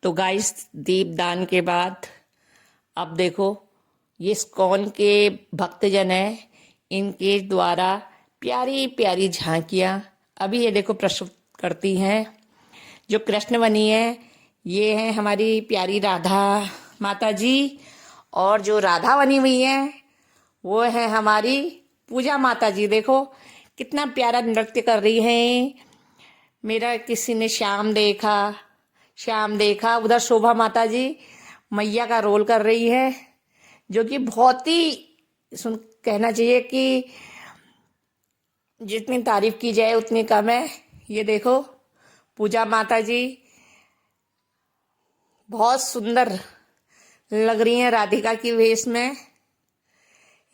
तो गाइस दीपदान के बाद अब देखो ये इस्कॉन के भक्तजन है, इनके द्वारा प्यारी प्यारी झांकियाँ अभी ये देखो प्रस्तुत करती हैं। जो कृष्ण बनी है ये है हमारी प्यारी राधा माता जी, और जो राधा बनी हुई है वो है हमारी पूजा माता जी। देखो कितना प्यारा नृत्य कर रही हैं। मेरा किसी ने श्याम देखा उधर शोभा माता जी मैया का रोल कर रही है, जो कि बहुत ही सुन कहना चाहिए कि जितनी तारीफ की जाए उतनी कम है। ये देखो पूजा माता जी बहुत सुंदर लग रही हैं राधिका की वेश में।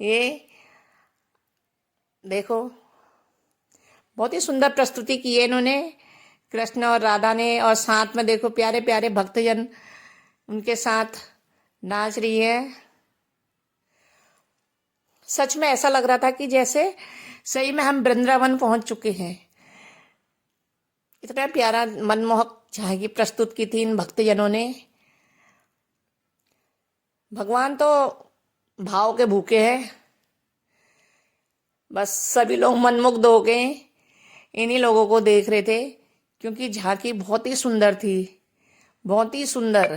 ये देखो बहुत ही सुंदर प्रस्तुति की है इन्होंने, कृष्ण और राधा ने, और साथ में देखो प्यारे प्यारे भक्तजन उनके साथ नाच रही है। सच में ऐसा लग रहा था कि जैसे सही में हम वृंदावन पहुंच चुके हैं। इतना प्यारा मनमोहक झांकी प्रस्तुत की थी इन भक्तजनों ने। भगवान तो भाव के भूखे हैं, बस सभी लोग मनमुग्ध हो गए इन्हीं लोगों को देख रहे थे, क्योंकि झांकी बहुत ही सुंदर थी, बहुत ही सुंदर।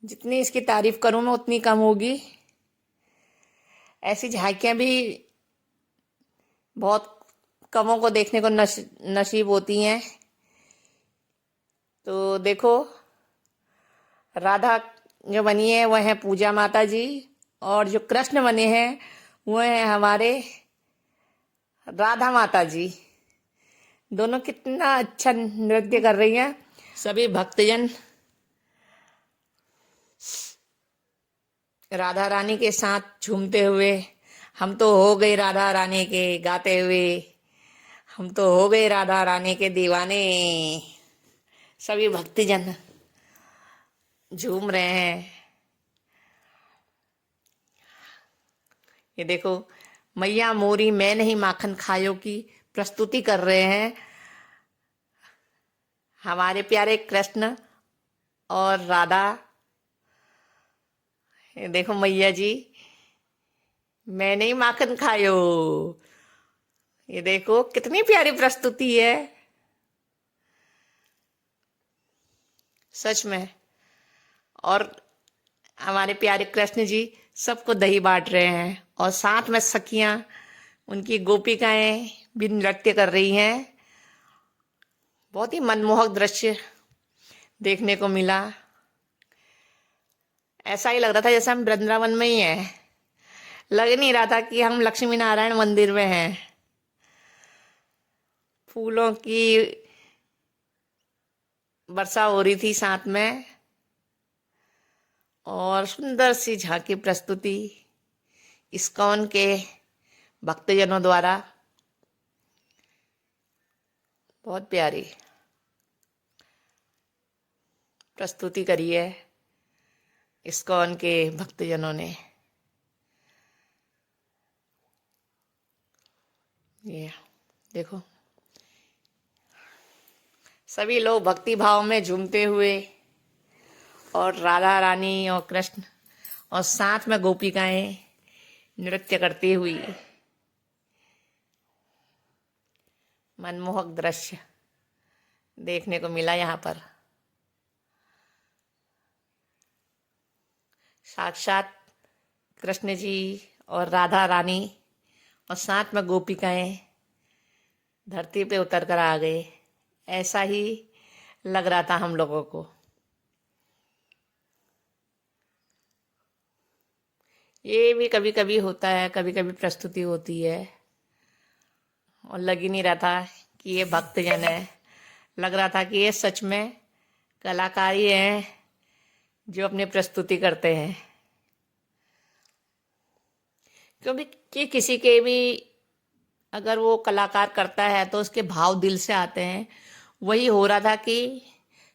जितनी इसकी तारीफ करूं मैं उतनी कम होगी। ऐसी झांकियां भी बहुत कमों को देखने को नसीब होती हैं। तो देखो राधा जो बनी है वह है पूजा माता जी, और जो कृष्ण बने हैं वह है हमारे राधा माता जी। दोनों कितना अच्छा नृत्य कर रही हैं। सभी भक्तजन राधा रानी के साथ झूमते हुए, हम तो हो गए राधा रानी के गाते हुए, हम तो हो गए राधा रानी के दीवाने। सभी भक्तजन झूम रहे हैं। ये देखो मैया मोरी मैं नहीं माखन खायो की प्रस्तुति कर रहे हैं हमारे प्यारे कृष्ण और राधा। ये देखो मैया जी मैं नहीं माखन खायो। ये देखो कितनी प्यारी प्रस्तुति है सच में। और हमारे प्यारे कृष्ण जी सबको दही बांट रहे हैं, और साथ में सखियां उनकी गोपिकाएं भी नृत्य कर रही हैं। बहुत ही मनमोहक दृश्य देखने को मिला। ऐसा ही लग रहा था जैसे हम वृंदावन में ही हैं, लग नहीं रहा था कि हम लक्ष्मी नारायण मंदिर में हैं। फूलों की वर्षा हो रही थी साथ में, और सुंदर सी झांकी प्रस्तुति इस्कॉन के भक्तजनों द्वारा बहुत प्यारी प्रस्तुति करी है इस्कॉन के भक्तजनों ने। ये देखो सभी लोग भक्ति भाव में झूमते हुए, और राधा रानी और कृष्ण और साथ में गोपिकाएं नृत्य करती हुई, मनमोहक दृश्य देखने को मिला यहाँ पर। साक्षात कृष्ण जी और राधा रानी और साथ में गोपिकाएं धरती पे उतर कर आ गए, ऐसा ही लग रहा था हम लोगों को। ये भी कभी कभी होता है, कभी कभी प्रस्तुति होती है, और लग ही नहीं रहा था कि ये भक्तजन है। लग रहा था कि ये सच में कलाकारी हैं जो अपनी प्रस्तुति करते हैं। क्योंकि किसी के भी अगर वो कलाकार करता है तो उसके भाव दिल से आते हैं। वही हो रहा था कि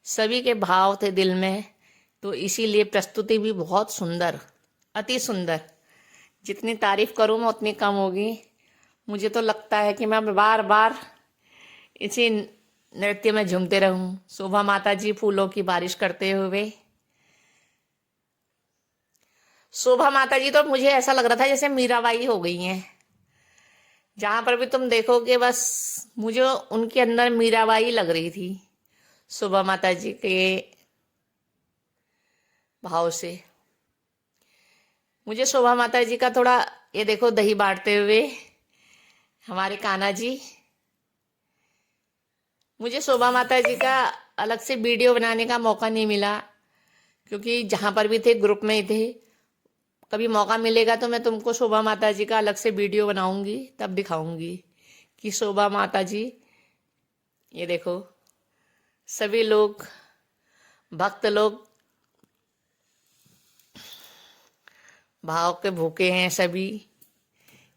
सभी के भाव थे दिल में, तो इसीलिए प्रस्तुति भी बहुत सुंदर, अति सुंदर। जितनी तारीफ करूँ मैं उतनी कम होगी। मुझे तो लगता है कि मैं बार बार इसी नृत्य में झूमते रहूं। शोभा माता जी फूलों की बारिश करते हुए। शोभा माता जी तो मुझे ऐसा लग रहा था जैसे मीराबाई हो गई हैं। जहां पर भी तुम देखोगे बस मुझे उनके अंदर मीराबाई लग रही थी, शोभा माता जी के भाव से। मुझे शोभा माता जी का थोड़ा, ये देखो दही बांटते हुए हमारे कान्हा जी। मुझे शोभा माता जी का अलग से वीडियो बनाने का मौका नहीं मिला, क्योंकि जहां पर भी थे ग्रुप में ही थे। कभी मौका मिलेगा तो मैं तुमको शोभा माता जी का अलग से वीडियो बनाऊंगी, तब दिखाऊंगी कि शोभा माता जी। ये देखो सभी लोग, भक्त लोग भाव के भूखे हैं सभी,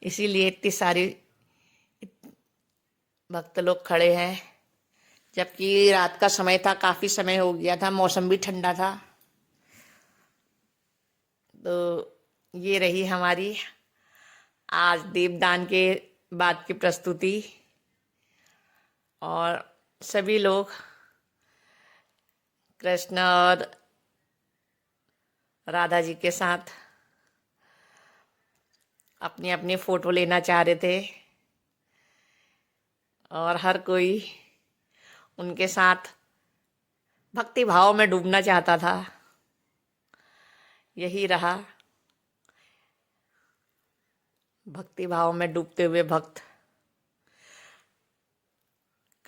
इसीलिए इतनी सारी भक्त लोग खड़े हैं। जबकि रात का समय था, काफी समय हो गया था, मौसम भी ठंडा था। तो ये रही हमारी आज दीपदान के बाद की प्रस्तुति। और सभी लोग कृष्ण और राधा जी के साथ अपनी अपनी फोटो लेना चाह रहे थे, और हर कोई उनके साथ भक्ति भाव में डूबना चाहता था। यही रहा, भक्ति भाव में डूबते हुए भक्त।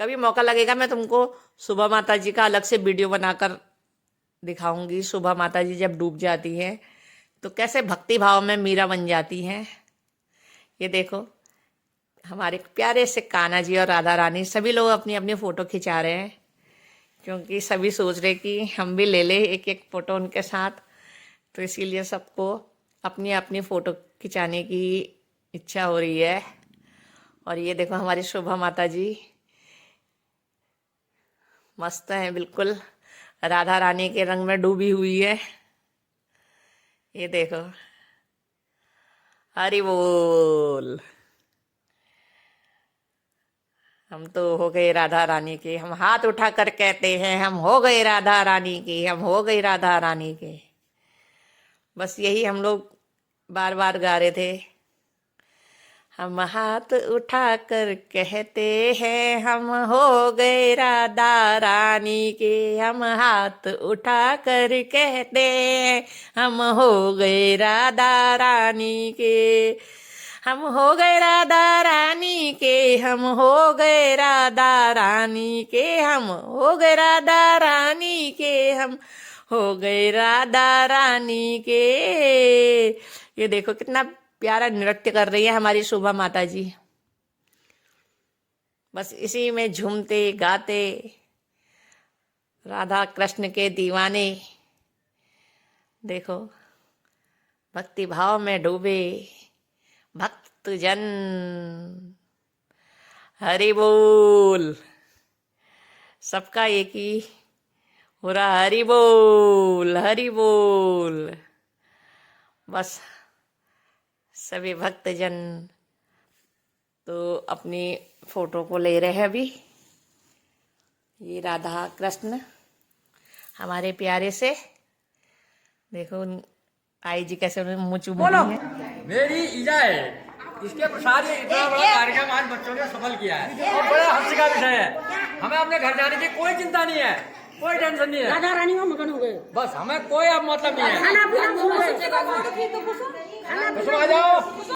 कभी मौका लगेगा मैं तुमको शोभा माता जी का अलग से वीडियो बनाकर दिखाऊंगी। शोभा माता जी जब डूब जाती हैं तो कैसे भक्ति भाव में मीरा बन जाती हैं। ये देखो हमारे प्यारे से कान्हा जी और राधा रानी, सभी लोग अपनी अपनी फोटो खिंचा रहे हैं, क्योंकि सभी सोच रहे कि हम भी ले ले एक एक फोटो उनके साथ। तो इसीलिए सबको अपनी अपनी फोटो खिंचाने की इच्छा हो रही है। और ये देखो हमारी शोभा माता जी मस्त है, बिल्कुल राधा रानी के रंग में डूबी हुई है। ये देखो, हरि बोल। हम तो हो गए राधा रानी के, हम हाथ उठाकर कहते हैं हम हो गए राधा रानी के, हम हो गए राधा रानी के। बस यही हम लोग बार बार गा रहे थे। हम हाथ उठाकर कहते हैं हम हो गए राधा रानी के, हम हाथ उठाकर कहते हैं हम हो गए राधा रानी के, हम हो गए राधा रानी के, हम हो गए राधा रानी के, हम हो गए राधा रानी के, हम हो गए राधा रानी के। ये देखो कितना प्यारा नृत्य कर रही है हमारी शोभा माता जी। बस इसी में झूमते गाते, राधा कृष्ण के दीवाने। देखो भक्ति भाव में डूबे भक्त जन। हरि बोल। सबका एक ही हो रहा, हरि बोल हरि बोल। बस सभी भक्तजन तो अपनी फोटो को ले रहे हैं अभी। ये राधा कृष्ण हमारे प्यारे से, देखो आई जी कैसे मुँह चूम रही है। मेरी ईजा है, इसके प्रसाद में इतना बड़ा कार्यक्रम आज बच्चों ने सफल किया है और बड़ा हर्ष का विषय है। हमें अपने घर जाने की कोई चिंता नहीं है, कोई टेंशन नहीं है। राधा रानी में मगन हो गए, बस हमें कोई अब मतलब नहीं है। खाना पीना भूल गए। आ जाओ।